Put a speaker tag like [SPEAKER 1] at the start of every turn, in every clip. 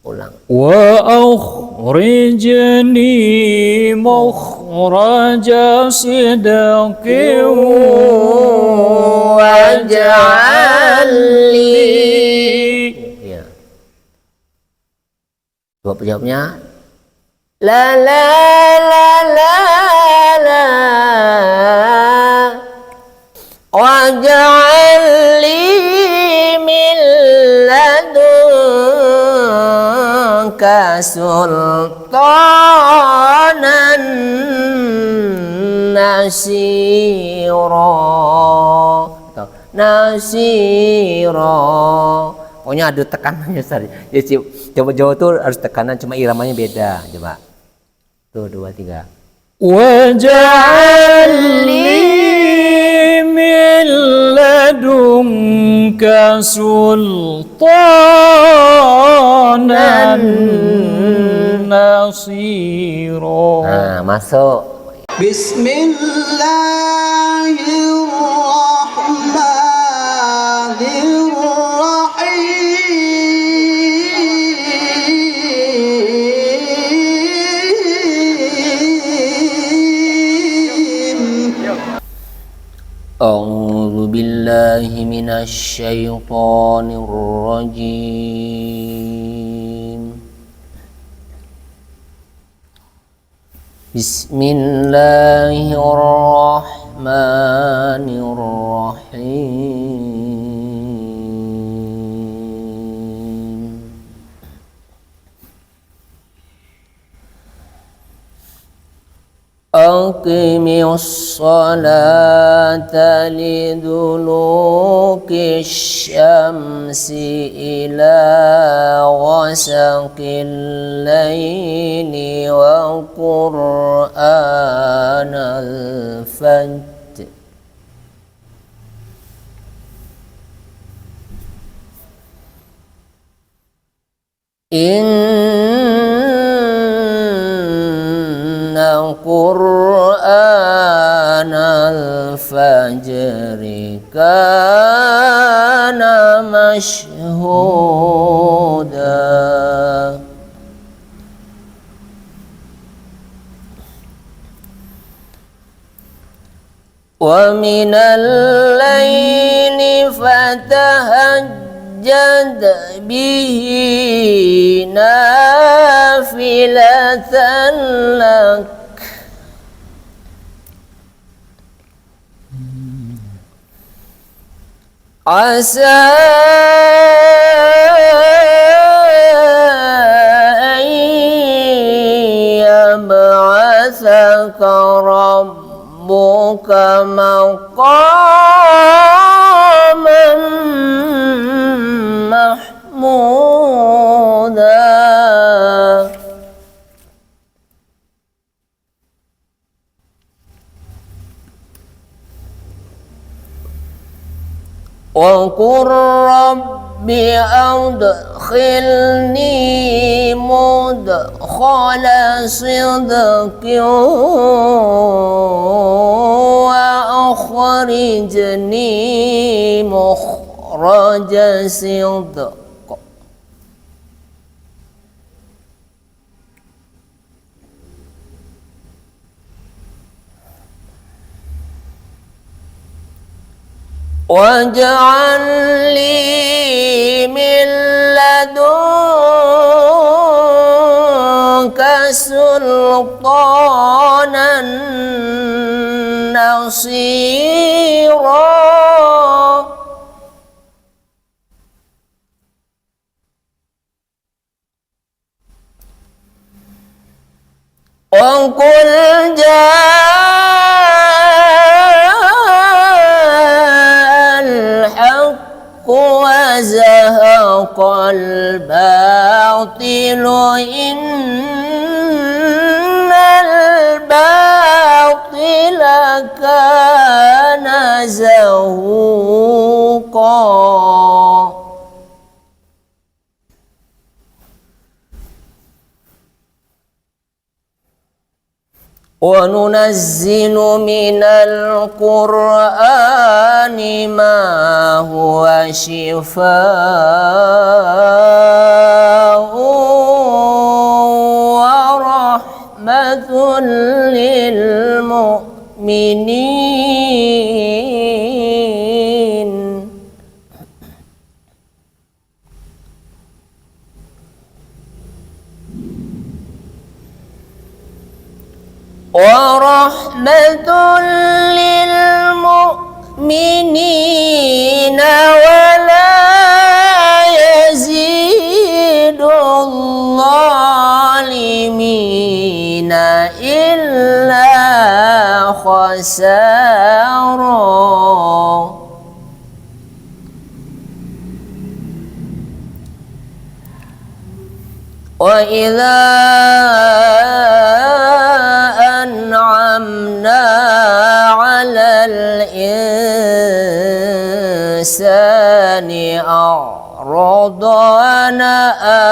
[SPEAKER 1] Ulang.
[SPEAKER 2] Wa akhrijni mukhraja sidqin waj'al li.
[SPEAKER 1] Ya. Jawabnya. La la la la la waj'al li min ladunka sultanan nasira. Pokoknya ada tekanannya tadi. Ya, coba Jawa tuh harus tekanan, cuma iramanya beda. Coba. Tuh 2 3.
[SPEAKER 2] Waj'al li min ladunka sultanan nasira.
[SPEAKER 1] Nah, masuk. A'udzu billahi minasy syaithanir rajim. Bismillahirrahmanirrahim. Aqimis salata liduluki syamsi ila ghasaqil laili wa qur'anal fajr. Inna qur'anal fajri kana mashhuda. Wa minal laili fatahajjad bihi nafilatan lak asa an yab'atsaka rabbuka maqaman mahmuda. Wa qur rabbi adkhilni mudkhala sidqin wa akhrijni mukhraja sidqin. Waj'al li min ladunka sultanan nasira. Wa qul wazahaqal batilu innal batila kana zahuqa. Wa nunazzilu minal qur'ani ma huwa shifaa'un
[SPEAKER 3] للمؤمنين ورحمة للمؤمنين ولا يزيد الظالمين إلا خسارا وإذا أنعمنا على الإنسان أعرض ونأى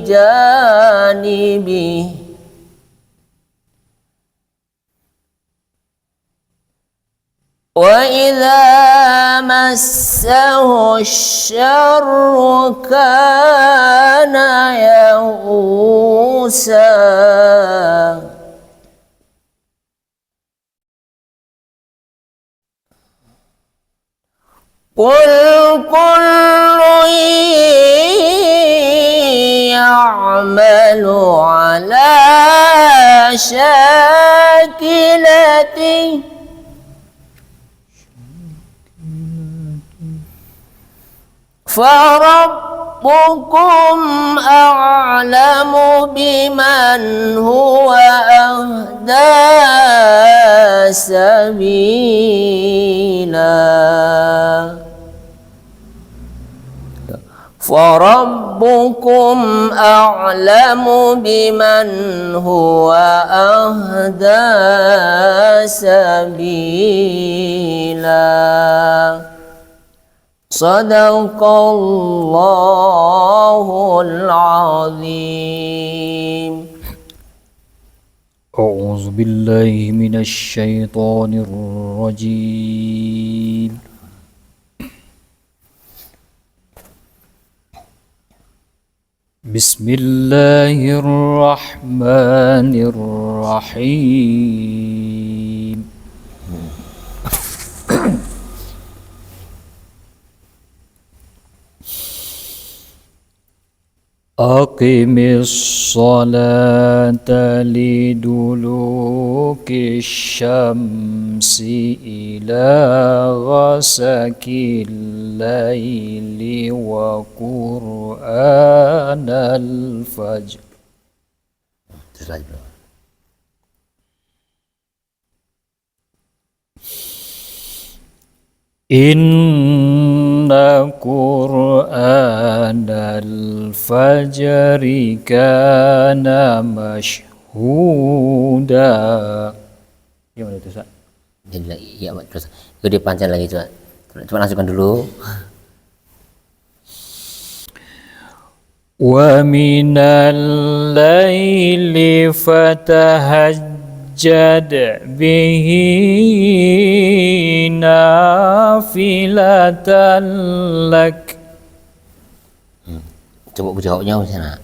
[SPEAKER 3] بجانبه وإذا مسه الشر كان يئوسا قل كل يعمل على شاكلته فربكم أعلم بمن هو أهدى سبيلا فربكم أعلم بمن هو أهدى سبيلا صدق الله العظيم.
[SPEAKER 2] أعوذ بالله من الشيطان الرجيم. بسم الله الرحمن الرحيم. أقم الصلاة لدلوك الشمس إلى غسق الليل وقرآن الفجر. إن قرآن الفجر كان مشهودا. Gimana itu, Ustaz?
[SPEAKER 1] Iya, terus itu dipanjang lagi coba. Coba langsungkan dulu.
[SPEAKER 2] Wa minal laili fatahajjad bihi nafilatan lak.
[SPEAKER 1] Coba jawabnya di sana.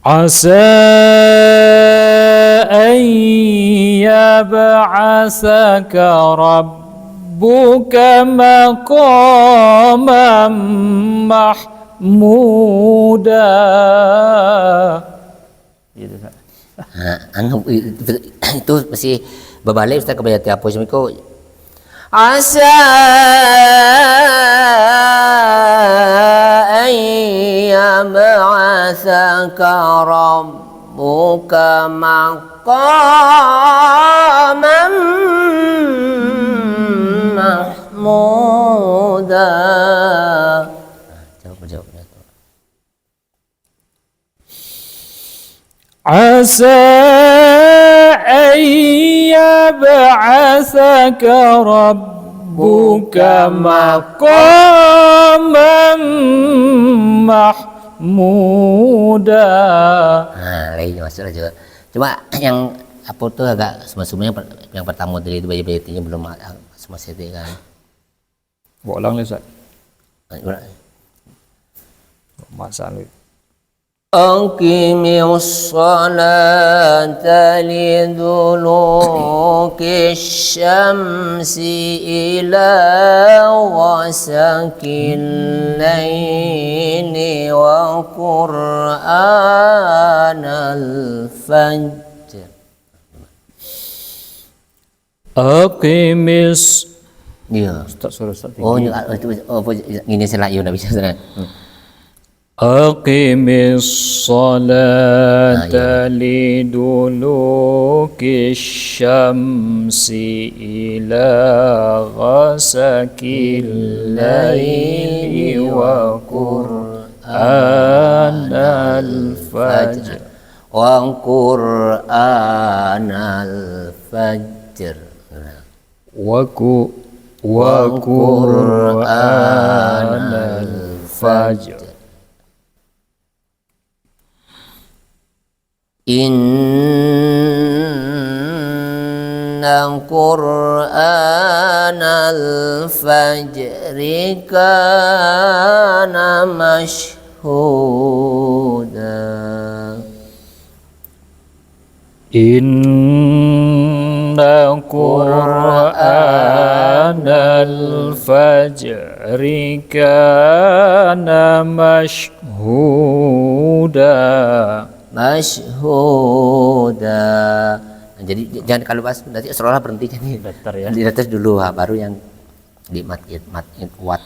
[SPEAKER 2] Asa an yab'asaka rabbuka maqaman mahmuda. Gitu, Ustaz.
[SPEAKER 1] Anggap itu masih berbalik Ustaz kepada tiap posisi kau.
[SPEAKER 3] Asa an yab'asaka rabbuka maqaman mahmuda.
[SPEAKER 1] Jawab.
[SPEAKER 2] Asa an yab'asaka rabbuka maqaman mahmuda.
[SPEAKER 1] Nah, lain masuk juga. Cuma yang apa tuh agak semuanya yang pertama tadi itu bayi-bayinya belum semua setting kan.
[SPEAKER 2] Bolang le, Ustaz. Masalah.
[SPEAKER 3] Aqimis salata liduluki syamsi ila ghasakil laili wa qur'anal fajr.
[SPEAKER 2] Aqimis.
[SPEAKER 1] Ya.
[SPEAKER 2] Ustaz suruh Ustaz
[SPEAKER 1] Oh,
[SPEAKER 2] tinggi.
[SPEAKER 1] ini saya nggak bisa sana.
[SPEAKER 2] Aqimis salata liduluki syamsi ila ghasakil laili wa qur'anal fajr.
[SPEAKER 1] Wa qur'anal fajr.
[SPEAKER 2] Wa qur'anal fajr.
[SPEAKER 3] Inna qur'anal fajri kana mashhuda.
[SPEAKER 2] Inna qur'anal fajri kana mashhuda.
[SPEAKER 1] Mashhuda. Nah, jadi jangan kalau pas nanti seolah berhenti nih.
[SPEAKER 2] Datar ya.
[SPEAKER 1] Di atas dulu, baru yang di mat wat.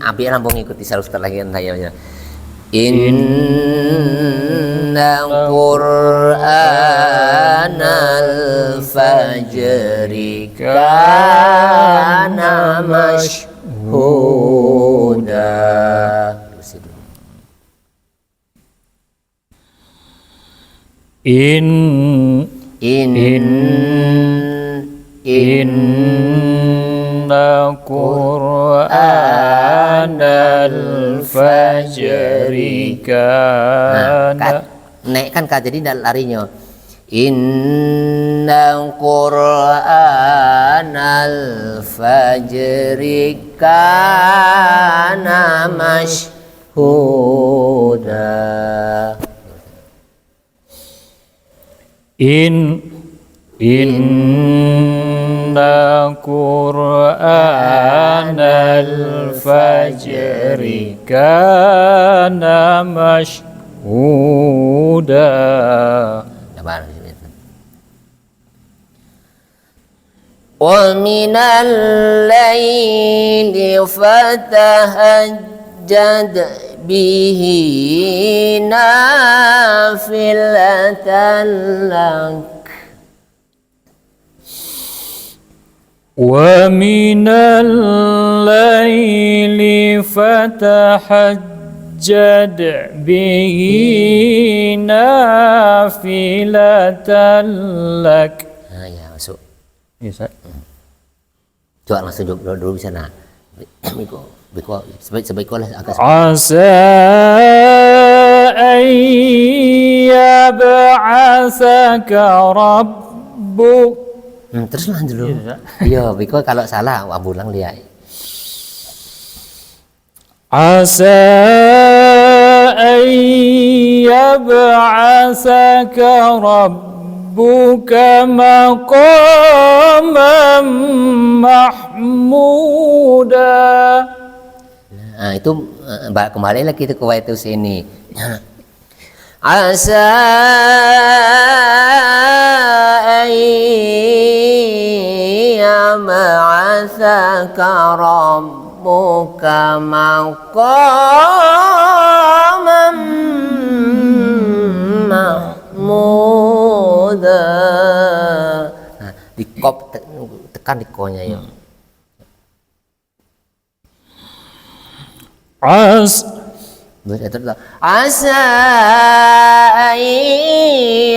[SPEAKER 1] Abi lambung ikuti sarus lagi saya. Inna qur'anal fajri kana mashhuda.
[SPEAKER 2] Inna qur'anal fajri kana.
[SPEAKER 1] Naik kan kak, jadi tidak larinya. Inna qur'anal fajri kana mashhuda.
[SPEAKER 2] Inna qur'anal fajri kana mashhuda.
[SPEAKER 3] Wa minal laili fatahajjad bihi nafilatan lak.
[SPEAKER 2] Wa minal laili fatahajjad bihi nafilatan lak.
[SPEAKER 1] Nah, ya masuk.
[SPEAKER 2] Bisa.
[SPEAKER 1] Coba langsung dulu bisa nah. Biko sebaiknya agak
[SPEAKER 2] Asa an yab'atsaka rabbuk.
[SPEAKER 1] Terus lanjut dulu. Iya, biko kalau salah ambulang lihat.
[SPEAKER 2] Asa an yab'atsaka rabbuka maqaman mahmuda.
[SPEAKER 1] Nah, itu kembali lagi ke itu sini.
[SPEAKER 3] Asa yab'atsaka rabbuka maqaman mahmuda.
[SPEAKER 1] Nah, di kop tekan di konya ya.
[SPEAKER 3] Asa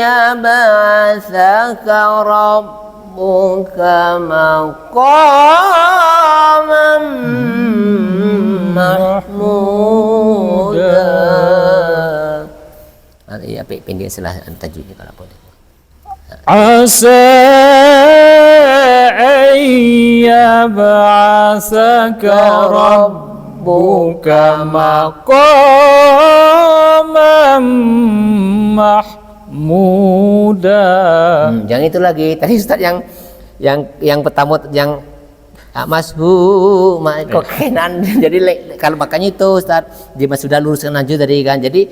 [SPEAKER 3] yab'atsaka rabbuka maqaman mahmuda.
[SPEAKER 1] Iya, pendek selah tajwidnya kalau boleh.
[SPEAKER 2] Asa an yab'atsaka ba'atsaka rabbuka maqaman mahmuda.
[SPEAKER 1] Yang itu lagi tadi Ustaz yang pertama yang kok kenan jadi kalau makanya itu Ustaz dia sudah luruskan aja tadi kan jadi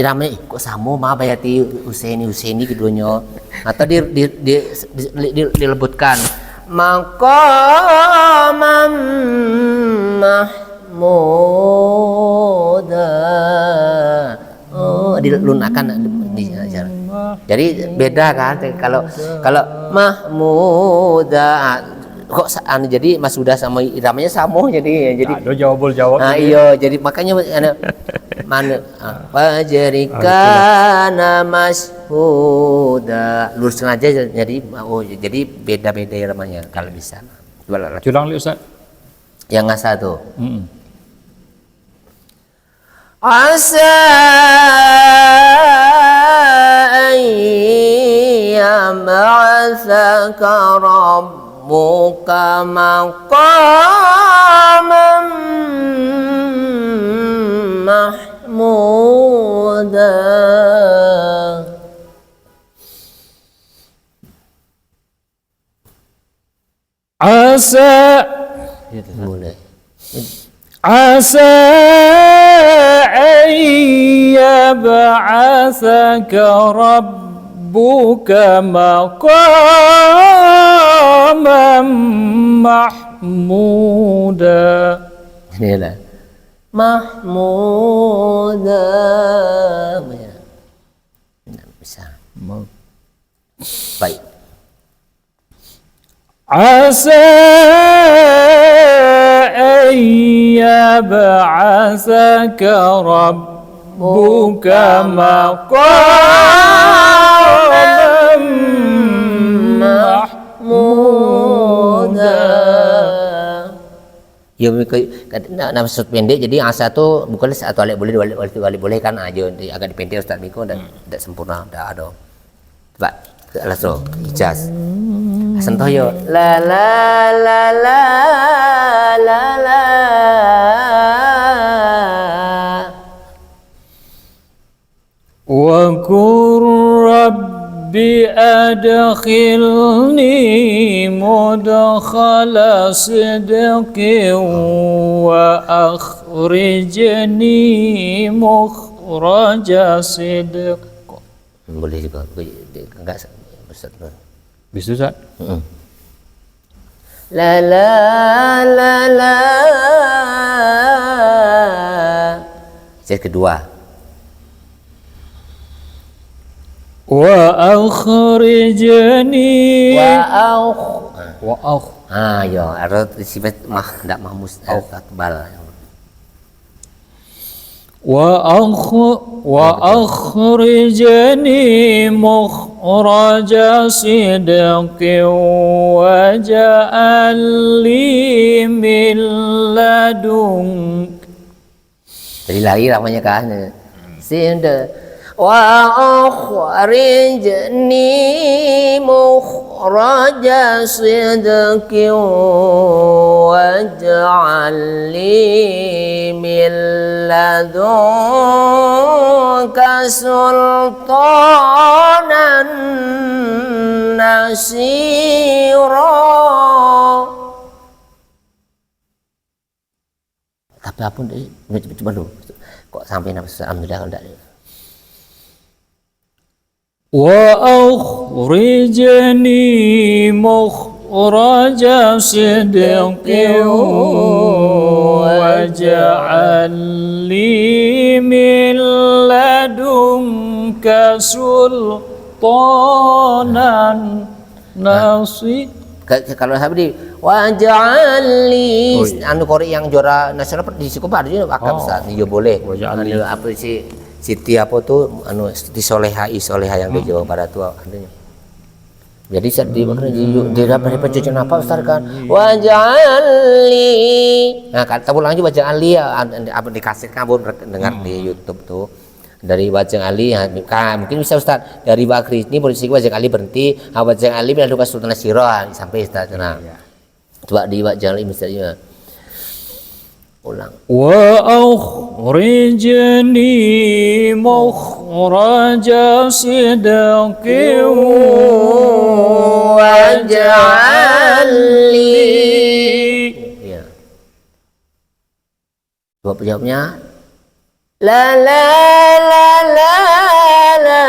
[SPEAKER 1] iramanya kok sama mah bayati Husaini keduanya atau dilebutkan
[SPEAKER 3] maqaman mahmuda.
[SPEAKER 1] Dilunakkan jadi beda kan kalau mahmuda kok jadi Mas Huda sama iramanya sama jadi
[SPEAKER 2] Ada jawab.
[SPEAKER 1] nah iya jadi makanya mana fajrikana Mas Huda luruskan aja jadi jadi beda-beda iramanya kalau bisa
[SPEAKER 2] Curang li Ustaz.
[SPEAKER 1] yang ngasah tuh
[SPEAKER 3] Asa an yab'atsaka rabbuka maqaman mahmuda.
[SPEAKER 2] Asa
[SPEAKER 1] mulai
[SPEAKER 2] Asa an yab'atsaka rabbuka maqaman mahmuda.
[SPEAKER 1] inilah
[SPEAKER 3] Mahmuda.
[SPEAKER 1] bisa baik
[SPEAKER 2] Asa an yab'atsaka rabbuka maqaman mahmuda.
[SPEAKER 1] ya maksud pendek jadi asa tuh bukan satu alik boleh dua alik boleh kan aja agak dipendek Ustaz Miko tidak sempurna tidak ada coba langsung ijaz sentuh yo
[SPEAKER 3] La la la la la la.
[SPEAKER 2] Wa qur rabbi adkhilni mudkhala sidqin wa akhrijni mukhraja sidq.
[SPEAKER 1] boleh juga enggak Ustaz
[SPEAKER 2] Bisa Ustaz?
[SPEAKER 3] La la la la.
[SPEAKER 1] ijaz kedua
[SPEAKER 2] Wa akhrijni
[SPEAKER 3] Wa
[SPEAKER 1] ya ada sifat enggak mahmus tebal
[SPEAKER 2] wa akhrijni mukhraja sidqin wa ja'al li min ladunk.
[SPEAKER 1] jadi lari namanya kan
[SPEAKER 3] Sinda wa akhrijni mukhraja sidqin waj'al li min ladunka sultanan nasira.
[SPEAKER 1] tapi apa coba dulu kok sampai nafsu alhamdulillah enggak
[SPEAKER 2] Wa akhrijni mukhraja sidqin waj'al li min ladunka sultanan nasir.
[SPEAKER 1] Kalau sampai di
[SPEAKER 3] Waj'al li
[SPEAKER 1] anu Kori yang juara nasional di Sikopa ada juga akad Ustaz. Iya boleh. Anu apa sih Siti apa tuh anu Siti Soleha yang di Jawa Barat tuh adanya. Jadi saat di dapat pencucian apa Ustaz kan?
[SPEAKER 3] waj'al li.
[SPEAKER 1] Nah, kata ulang aja baca Ali apa di kaset kamu dengar di YouTube tuh. Dari Wajang Ali mungkin bisa Ustaz dari Bakri ini posisi Wajang Ali berhenti Wajang Ali bila lupa Sultan Syirah sampai Ustaz nah coba di Wajang Ali misalnya Ulang.
[SPEAKER 2] وأخرجني مخرج صدق واجعل لي.
[SPEAKER 1] Ya. Jawabnya.
[SPEAKER 3] La la la la la.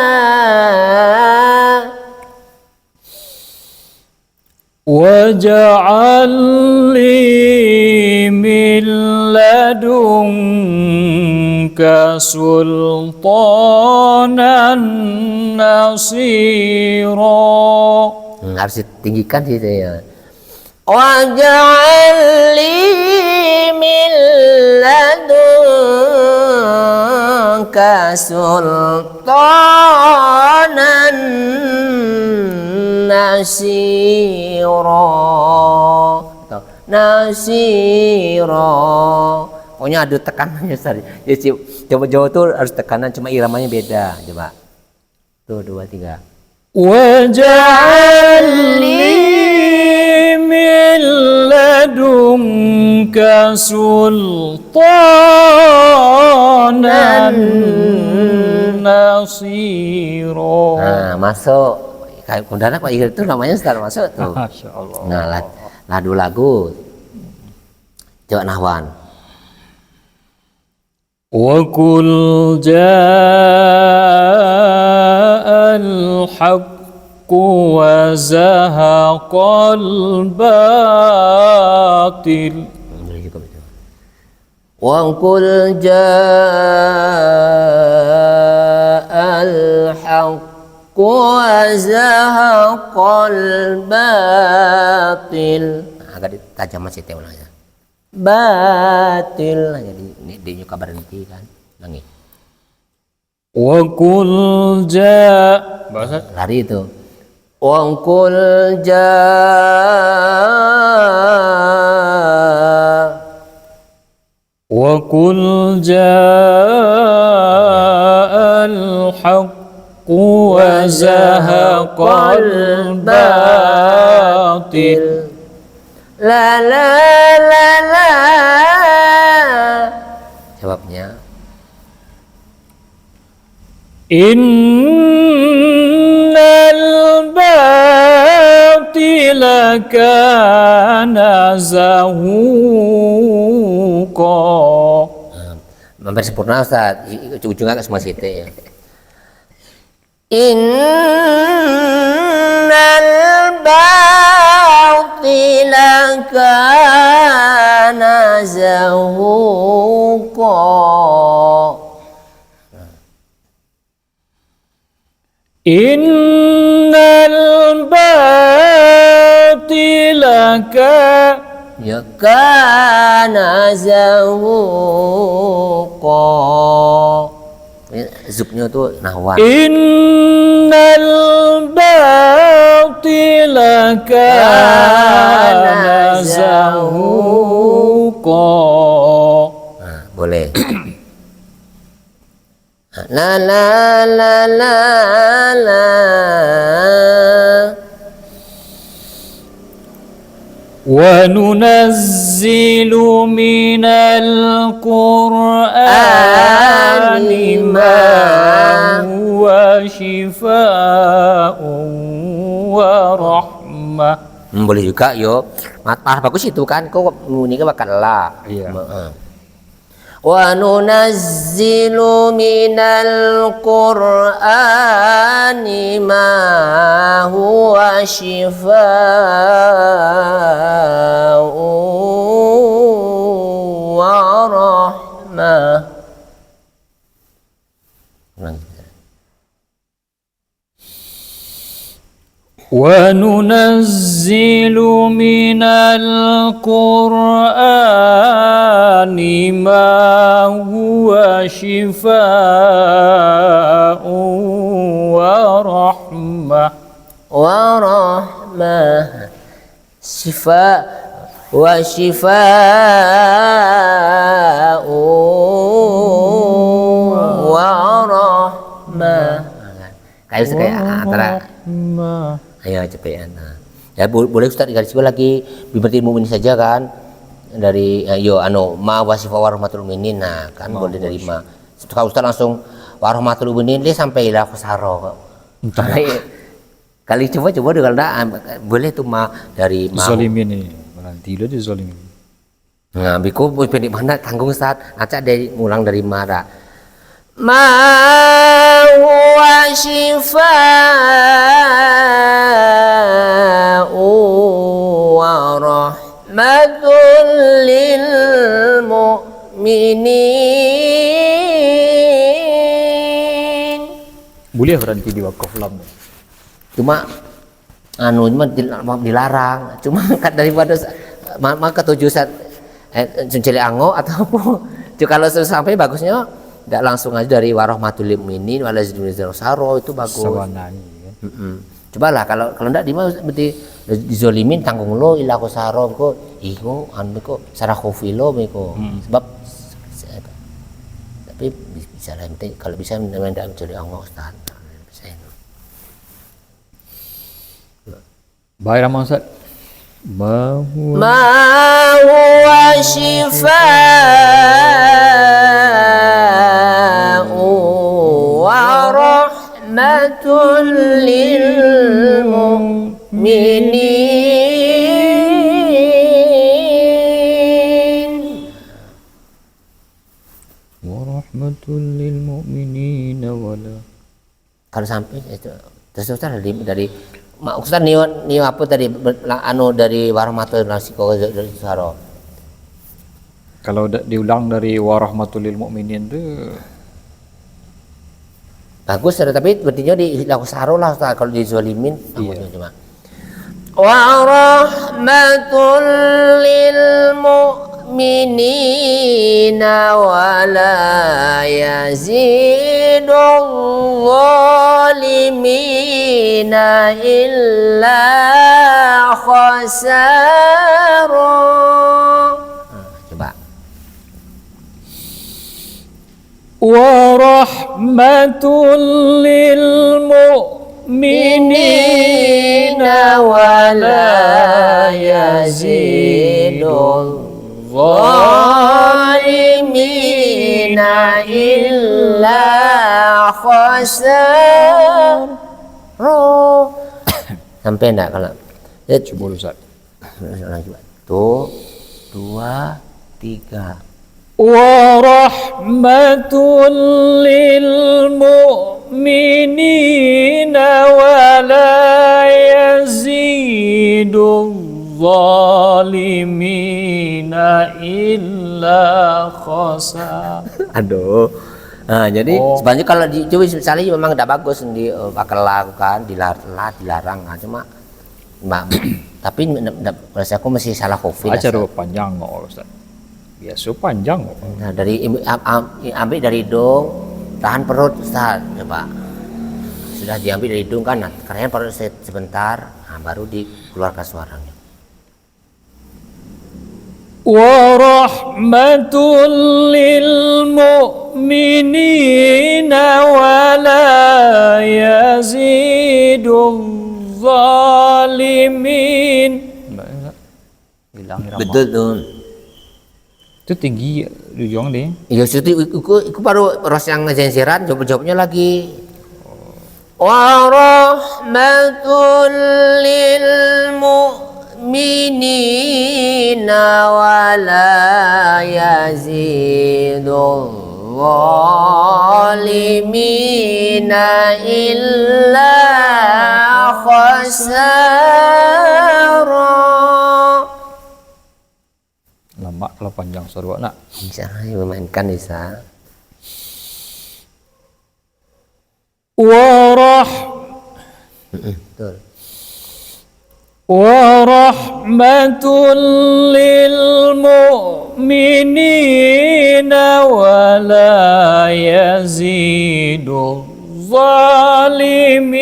[SPEAKER 2] واجعل لي من لدنك سلطانا نصيرا.
[SPEAKER 1] Harus ditinggikan sih ya.
[SPEAKER 3] Waj'al li min ladunka sultanan nasira. Nasira.
[SPEAKER 1] Pokoknya ada tekanannya Ustaz. Ya, coba Jawa tuh harus tekanan, cuma iramanya beda. Coba. Tuh 2 3.
[SPEAKER 2] واجعل لي من لدنك سلطانا نصيرا.
[SPEAKER 1] Nah, masuk. Kayak kundanak Pak itu namanya Ustaz, masuk tuh.
[SPEAKER 2] Masya Allah.
[SPEAKER 1] Nah, ladu lagu. Coba nahwan.
[SPEAKER 2] وقل جاء الحق وزهق الباطل.
[SPEAKER 3] Wa qul ja'al haqq wa zahaqal batil.
[SPEAKER 1] Nah, agak tajam masih ulangnya.
[SPEAKER 3] Batil.
[SPEAKER 1] Jadi ini nyuka berhenti kan. Ulangi.
[SPEAKER 2] وقل جاء bahasa
[SPEAKER 1] Lari itu.
[SPEAKER 3] Wa qul
[SPEAKER 2] وقل جاء الحق وزهق الباطل.
[SPEAKER 3] la la la la.
[SPEAKER 1] Jawabnya.
[SPEAKER 2] Innal batila kana zahuqa.
[SPEAKER 1] Hampir sempurna Ustaz. Ujungnya ke semua site ya.
[SPEAKER 3] Innal batila kana zahuqa.
[SPEAKER 2] Innal batila
[SPEAKER 1] Ya.
[SPEAKER 3] Kana zahuqa.
[SPEAKER 1] Zuknya tuh nahwan.
[SPEAKER 2] Innal batila kana zahuqa.
[SPEAKER 1] Nah, boleh.
[SPEAKER 3] La la la la la.
[SPEAKER 2] وَنُنَزِّلُ مِنَ الْقُرْآنِ مَا هُوَ شِفَاءٌ وَرَحْمَةٌ.
[SPEAKER 1] Boleh juga yo. Bagus itu kan. Kok ini kan bakal la.
[SPEAKER 2] Iya.
[SPEAKER 3] Wa nunazzilu minal qur'ani ma huwa shifaa'un wa rahmah.
[SPEAKER 2] وَنُنَزِّلُ مِنَ الْقُرْآنِ مَا هُوَ شِفَاءٌ وَرَحْمَةٌ.
[SPEAKER 3] Warahmah, shifa wa shifaa'u warahmah.
[SPEAKER 1] Kayak antara. Ayo cepetan. Nah. Ya boleh Ustaz garis bawah lagi berarti mukmin saja kan. ma wasifa warahmatul mu'minin. Nah, kan boleh dari ma. Kalau Ustaz langsung warahmatul mu'minin dia sampai ila khusaro. Kali coba kalau enggak boleh tuh ma dari ma.
[SPEAKER 2] Zalimin ini. Nanti lo di zalimin.
[SPEAKER 1] Nah, biku pendek mana tanggung Ustaz. Acak dari ngulang dari ma dah.
[SPEAKER 3] Ma huwa shifaa'u wa rahmatul lil mu'minin.
[SPEAKER 2] Boleh berhenti di wakaf lam.
[SPEAKER 1] Cuma dilarang. Cuma daripada maka tujuh saat mencari ango atau apa. Kalau sampai bagusnya tidak langsung aja dari warahmatul mu'minin walazimizarosaro itu bagus.
[SPEAKER 2] Sawanani kan.
[SPEAKER 1] Cobalah kalau enggak berarti dizolimin tanggung lo ila khusaro ko iko kok sarah khufilo meko. Sebab tapi bisa lah kalau bisa tidak mencari ango Ustaz.
[SPEAKER 2] Baik Rahman Ustaz.
[SPEAKER 3] Ma huwa shifaa'u wa rahmatul lil mu'minin.
[SPEAKER 2] Wa rahmatul lil mu'minin wala.
[SPEAKER 1] Kalau sampai itu terus dari Ustaz ni apa tadi dari warahmatul nasiko dari saro.
[SPEAKER 2] Kalau diulang dari warahmatul lil mu'minin tu
[SPEAKER 1] Bagus tapi berarti di saro lah Ustaz kalau dizalimin cuma.
[SPEAKER 3] Wa rahmatul lil mu'minina wa la yazidul zalimina illa khasara.
[SPEAKER 1] Coba.
[SPEAKER 2] wa rahmatul lil mu'minina wa la yazidul zalimina illa khasara.
[SPEAKER 1] Sampai enggak kalau
[SPEAKER 2] Coba Ustaz.
[SPEAKER 1] Tuh 2 3
[SPEAKER 2] Wa rahmatul lil mu'minina wa la yazidul zalimina illa khasar.
[SPEAKER 1] Aduh. Nah, jadi sebenarnya kalau coba misalnya memang tidak bagus bakal lakukan dilarang nah, cuma tapi rasa aku masih salah covid.
[SPEAKER 2] Acara panjang kok Ustaz. Biasa panjang kok.
[SPEAKER 1] Nah, dari ambil dari hidung, tahan perut Ustaz, coba. Sudah diambil dari hidung kan, karena perut sebentar, nah, baru dikeluarkan suaranya.
[SPEAKER 2] Wa rahmatul lil mu'minina wa la yazidul zalimin.
[SPEAKER 1] Betul tuh.
[SPEAKER 2] Itu tinggi ujung deh.
[SPEAKER 1] Ya itu baru ros yang ngejensiran jawabnya lagi.
[SPEAKER 3] Wa rahmatul lil mu'minina wa la yazidul zalimina illa khasara.
[SPEAKER 2] Lama kalau panjang suara nak.
[SPEAKER 1] Bisa memainkan bisa. Betul.
[SPEAKER 2] Wa rahmatul lil mu'minina wa la yazidul zalimina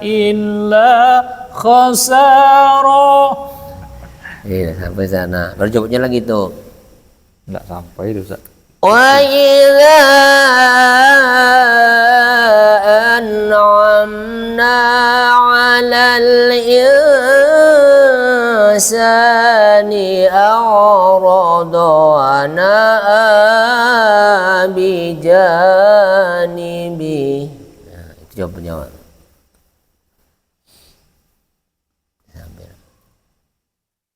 [SPEAKER 2] illa khasara.
[SPEAKER 1] Iya sampai sana. Baru jawabnya lagi tuh.
[SPEAKER 2] Enggak sampai itu Ustaz.
[SPEAKER 3] Wa idza an'amna 'alal insani a'rada wa na'a bijanibi.
[SPEAKER 1] Nah, itu jawabannya.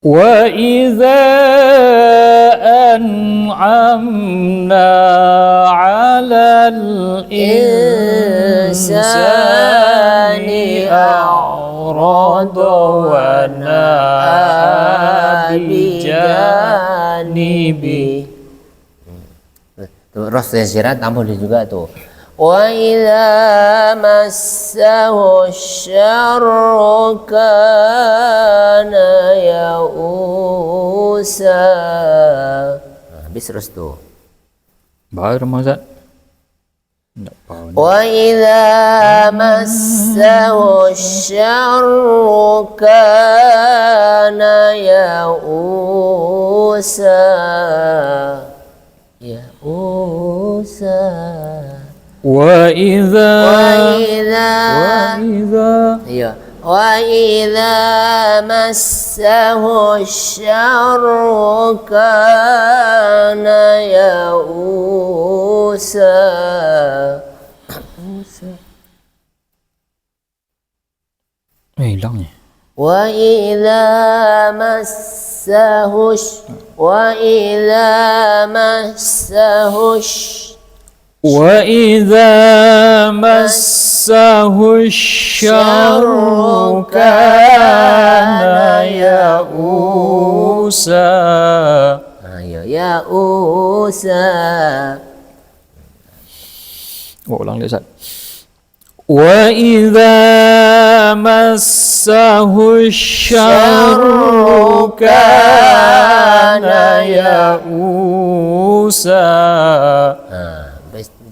[SPEAKER 2] Wa idza an'amna 'alal insani a'rada wa na'a bijanibi.
[SPEAKER 1] Tuh ros dan sirat tambah dia juga tuh.
[SPEAKER 3] Wa idza massahu syarru kana ya'usa.
[SPEAKER 1] Nah, habis terus tuh.
[SPEAKER 2] Baru Ramazan. Enggak tahu.
[SPEAKER 3] Wa idza massahu syarru kana ya'usa. Ya'usa.
[SPEAKER 2] Wa idza
[SPEAKER 3] Iya. Wa idza massahu syarru kana ya'usa.
[SPEAKER 2] hilangnya.
[SPEAKER 3] Wa idza massahu
[SPEAKER 2] وَإِذَا مَسَّهُ الشَّرُّ كَانَ يَئُوسًا.
[SPEAKER 3] Ayo ya Usa.
[SPEAKER 2] Ulang dia Ustaz. وَإِذَا مَسَّهُ الشَّرُّ كَانَ يَئُوسًا.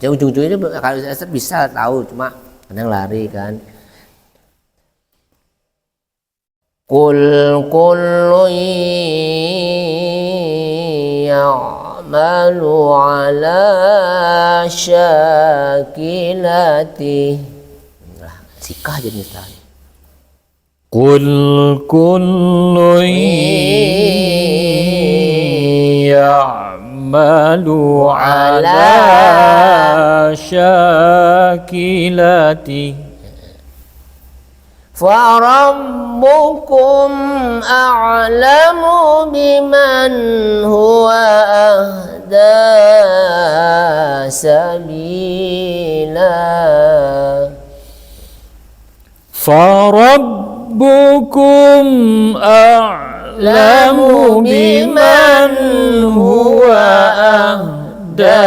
[SPEAKER 1] Ujung-ujungnya kalau saya bisa tahu, cuma kadang lari kan.
[SPEAKER 3] Qul kullu ya'malu ala syakilati.
[SPEAKER 1] Nah, sikah jadi Ustaz.
[SPEAKER 2] قُلْ كُلٌّ يَعْمَلُ عَلَى شَاكِلَتِهِ
[SPEAKER 3] فَرَبُّكُمْ أَعْلَمُ بِمَنْ هُوَ أَهْدَى سَبِيلًا.
[SPEAKER 2] فَرَبُّكُمْ أَعْلَمُ بِمَنْ هُوَ أَهْدَى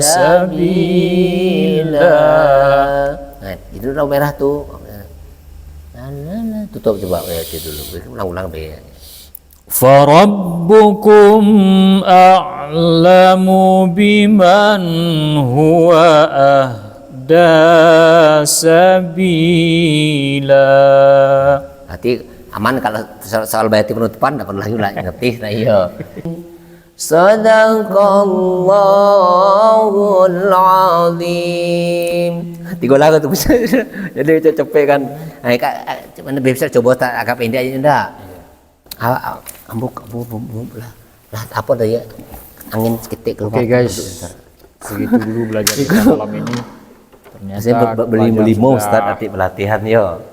[SPEAKER 2] سَبِيلًا.
[SPEAKER 1] Nah, itu rau merah tuh. Tutup coba itu dulu. Ulang-ulang be.
[SPEAKER 2] فَرَبُّكُمْ أَعْلَمُ بِمَنْ هُوَ أَهْدَى سَبِيلًا.
[SPEAKER 1] Nanti aman kalau soal bayati penutupan enggak perlu lagi ngerti. Nah iya.
[SPEAKER 3] Sadaqallahul azim.
[SPEAKER 1] Tiga lagu tuh bisa. Jadi itu cepet kan. Nah, mana bisa coba tak agak pendek aja enggak. Ambuk lah apa dah ya. Angin seketik keluar.
[SPEAKER 2] Oke guys. Segitu dulu belajar kita malam ini. Ternyata
[SPEAKER 1] Saya beli
[SPEAKER 2] pelajar
[SPEAKER 1] mau
[SPEAKER 2] sudah
[SPEAKER 1] Ustaz nanti pelatihan yo.